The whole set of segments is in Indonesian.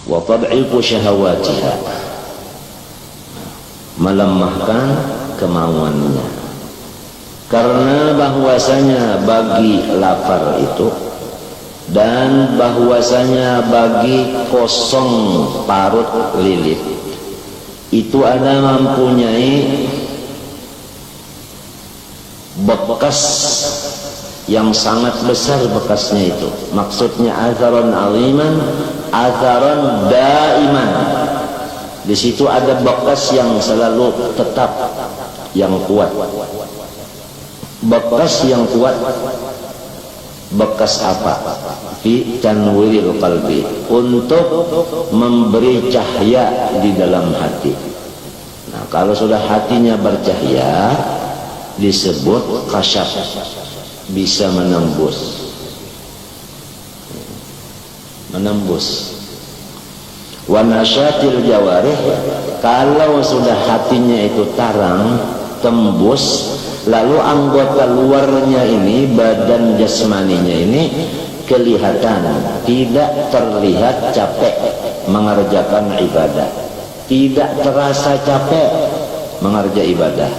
wa tad'ifu syahawatiha, melemahkan kemauannya. Karena bahwasanya bagi lapar itu dan bahwasanya bagi kosong parut lilit itu ada mempunyai bekas yang sangat besar. Bekasnya itu maksudnya atharon aliman, atharon daiman. Di situ ada bekas yang selalu tetap, yang kuat. Bekas yang kuat. Bekas apa? Fi tanwiril qalbi, untuk memberi cahaya di dalam hati. Nah, kalau sudah hatinya bercahaya disebut kasyaf, bisa menembus. Wa nasyatil jawarih, kalau sudah hatinya itu tarang, tembus, lalu anggota luarnya ini, badan jasmaninya ini kelihatan, tidak terlihat capek mengerjakan ibadah, tidak terasa capek mengerjakan ibadah.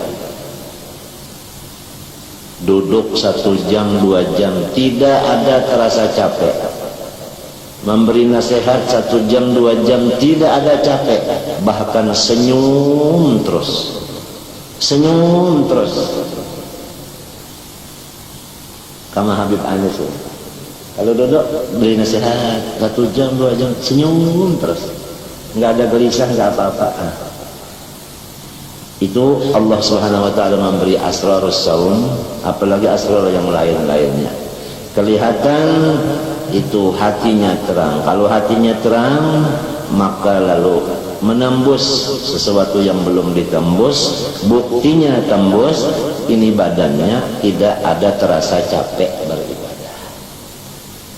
Duduk 1 jam 2 jam tidak ada terasa capek. Memberi nasihat 1 jam 2 jam tidak ada capek, bahkan senyum terus. Kama Habib Anis, kalau duduk beri nasihat 1 jam 2 jam senyum terus, nggak ada gelisah, nggak apa-apa. Itu Allah Subhanahu wa ta'ala memberi asrarus saum, apalagi asrar yang lain-lainnya. Kelihatan itu hatinya terang. Kalau hatinya terang, maka lalu menembus sesuatu yang belum ditembus. Buktinya tembus, ini badannya tidak ada terasa capek beribadah.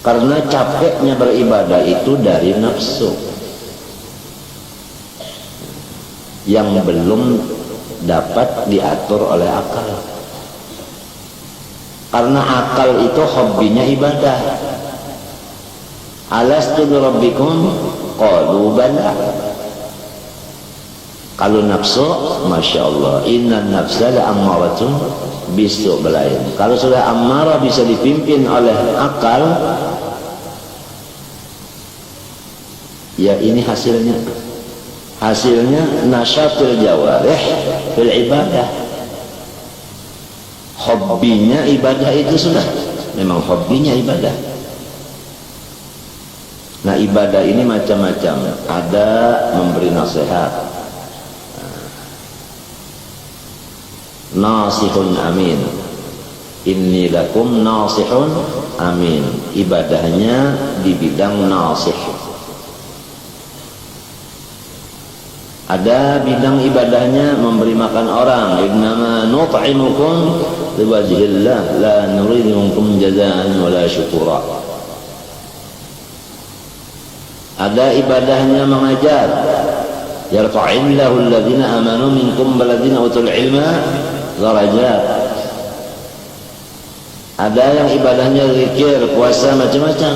Karena capeknya beribadah itu dari nafsu yang belum dapat diatur oleh akal. Karena akal itu hobinya ibadah. Alastu bi rabbikum qalu bala. Kalau nafsu, masya Allah, inna nafsa la ammaratun bisu' belain. Kalau sudah ammarah bisa dipimpin oleh akal, ya ini hasilnya nasyatul jawarih fil ibadah. Hobinya ibadah itu sudah memang hobinya ibadah. Nah, ibadah ini macam-macam. Ada memberi nasihat, nasihun amin, inni lakum nasihun amin. Ibadahnya di bidang nasih. Ada bidang ibadahnya memberi makan orang, innama nut'imukum liwajhillah la nuridu minkum jazaa'an wala syukura. Ada ibadahnya mengajar, yarfa'illahu alladhina amanu minkum walladhina utul ilma darajat. Ada yang ibadahnya zikir, puasa, macam-macam.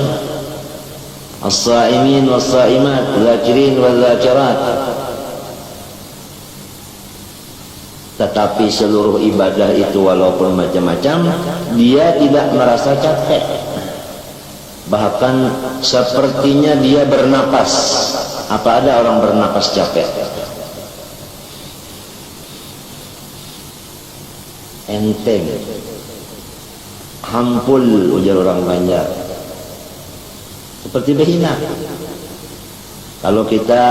As-sa'imin was-sa'imat, zakirin wal-zakirat. Tetapi seluruh ibadah itu walaupun macam-macam, dia tidak merasa capek. Bahkan sepertinya dia bernapas. Apa ada orang bernapas capek? Enteng, hampul, ujar orang Banjar. Seperti behina. Kalau kita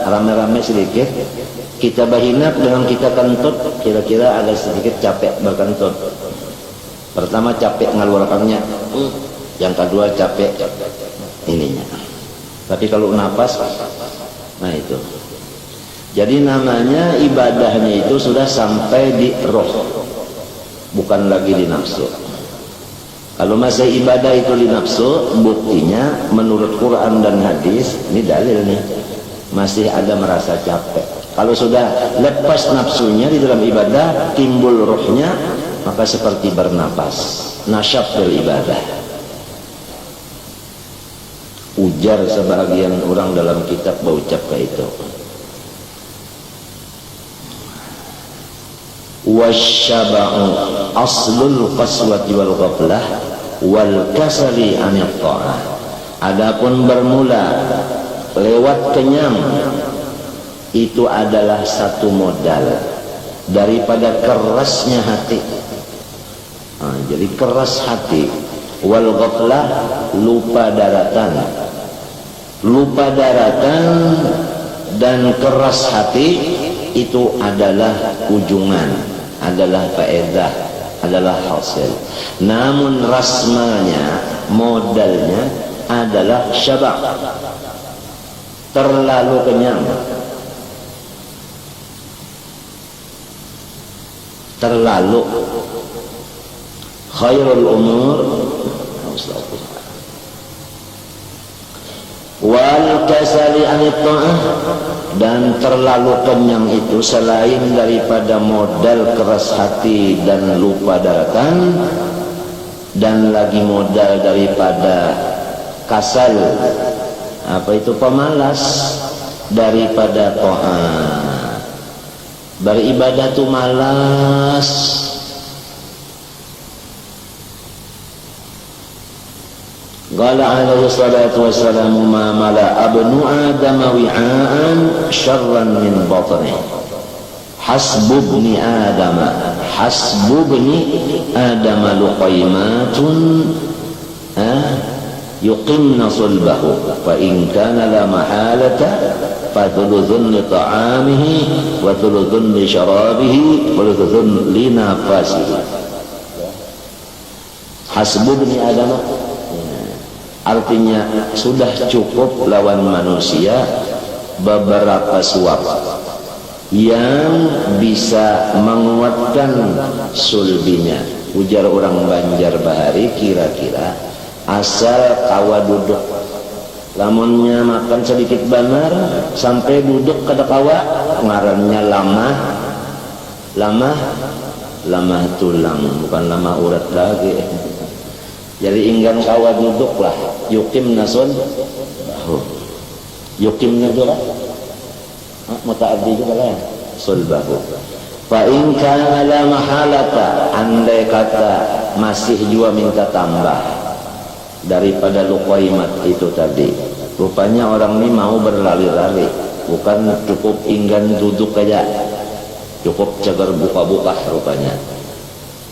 rame-rame sedikit, kita bahinap dengan kita kentut, kira-kira agak sedikit capek berkentut. Pertama capek ngeluarkannya, yang kedua capek ininya. Tapi kalau napas, nah itu. Jadi namanya ibadahnya itu sudah sampai di roh, bukan lagi di nafsu. Kalau masih ibadah itu di nafsu, buktinya menurut Quran dan hadis, ini dalil nih, masih ada merasa capek. Kalau sudah lepas nafsunya di dalam ibadah, timbul rohnya, maka seperti bernapas, nasyab beribadah. Ujar sebagian orang dalam kitab berucap kayak itu. Wasyaba'u aslul qaswati wal ghaflah wal kasali anit ta'ah. Adapun bermula lewat kenyang itu adalah satu modal daripada kerasnya hati. Jadi keras hati. Wal ghaflah, lupa daratan dan keras hati itu adalah ujungan, adalah faedah, adalah hasil. Namun rasmanya, modalnya adalah syaba', terlalu kenyang, terlalu. Khairul umur wal kasali anit ta'ah, dan terlalu kenyang itu selain daripada modal keras hati dan lupa daratan, dan lagi modal daripada kasal, apa itu, pemalas daripada ta'ah. Beribadah tu malas. Qala alaihi salatu wassalamu ma mala abnu adam wi'aan syarran min batni. Hasbubni adam luqaymatun yuqimna sulbahu fa in kana la mahalata fa thuluthun li ta'amihi wa thuluthun li syarabihi wa thuluthun li nafasihi. Hasbubni adam artinya sudah cukup lawan manusia beberapa suap yang bisa menguatkan sulbinya. Ujar orang Banjarbahari, kira-kira asal kawa duduk, lamunnya makan sedikit benar sampai duduk kada kawa, ngarannya lamah tulang, bukan lamah urat lagi. Jadi inggan kawa duduklah, yukim nasun, yukim juga, muta'addi juga lah, sulbahu. Fa in kana la mahalata, andai kata masih juga minta tambah daripada luqaimat itu tadi. Rupanya orang ini mau berlari-lari, bukan cukup inggan duduk aja, cukup cagar buka-buka rupanya.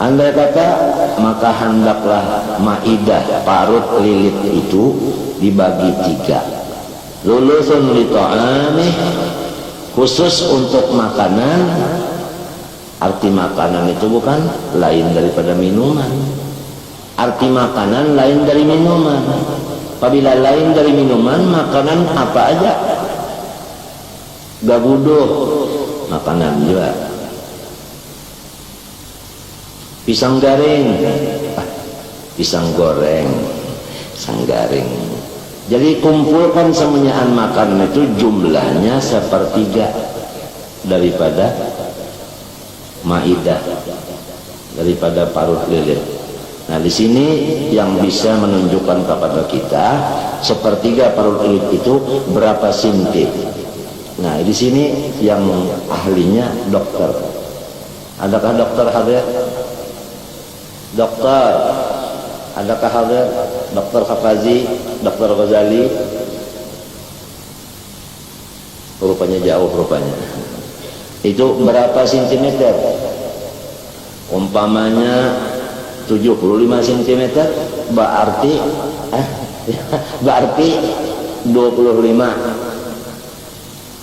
Andai kata, maka hendaklah maidah, parut lilit itu dibagi 3. Lulusun li ta'amih, khusus untuk makanan. Arti makanan itu bukan lain daripada minuman. Arti makanan lain dari minuman. Apabila lain dari minuman, makanan apa aja? Gabuduh, makanan juga. Pisang garing, pisang goreng, pisang garing. Jadi kumpulkan semuanya makanan itu jumlahnya 1/3 daripada maidah, daripada parut lilit. Nah, di sini yang bisa menunjukkan kepada kita 1/3 parut lilit itu berapa sinti. Nah, di sini yang ahlinya dokter. Adakah dokter hadir? Dokter, adakah hadir? Dokter Hafazi, Dokter Ghazali? Rupanya jauh rupanya. Itu berapa sentimeter? Umpamanya 75 cm, berarti 25.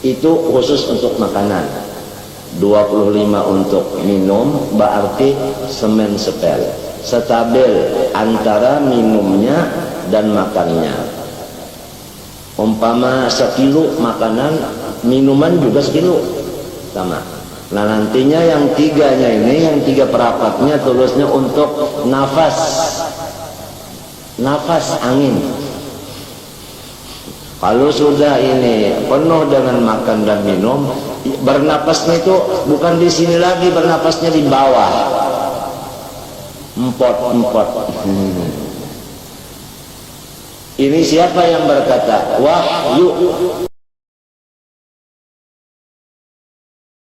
Itu khusus untuk makanan. 25 untuk minum, berarti semen sepel, stabil antara minumnya dan makannya. Umpama 1 makanan, minuman juga 1 sama. Nah, nantinya yang 3-nya ini, yang 3/4-nya tulisnya untuk nafas angin. Kalau sudah ini penuh dengan makan dan minum, bernapasnya itu bukan di sini lagi, bernapasnya di bawah. Empot. Ini siapa yang berkata? Wahyu.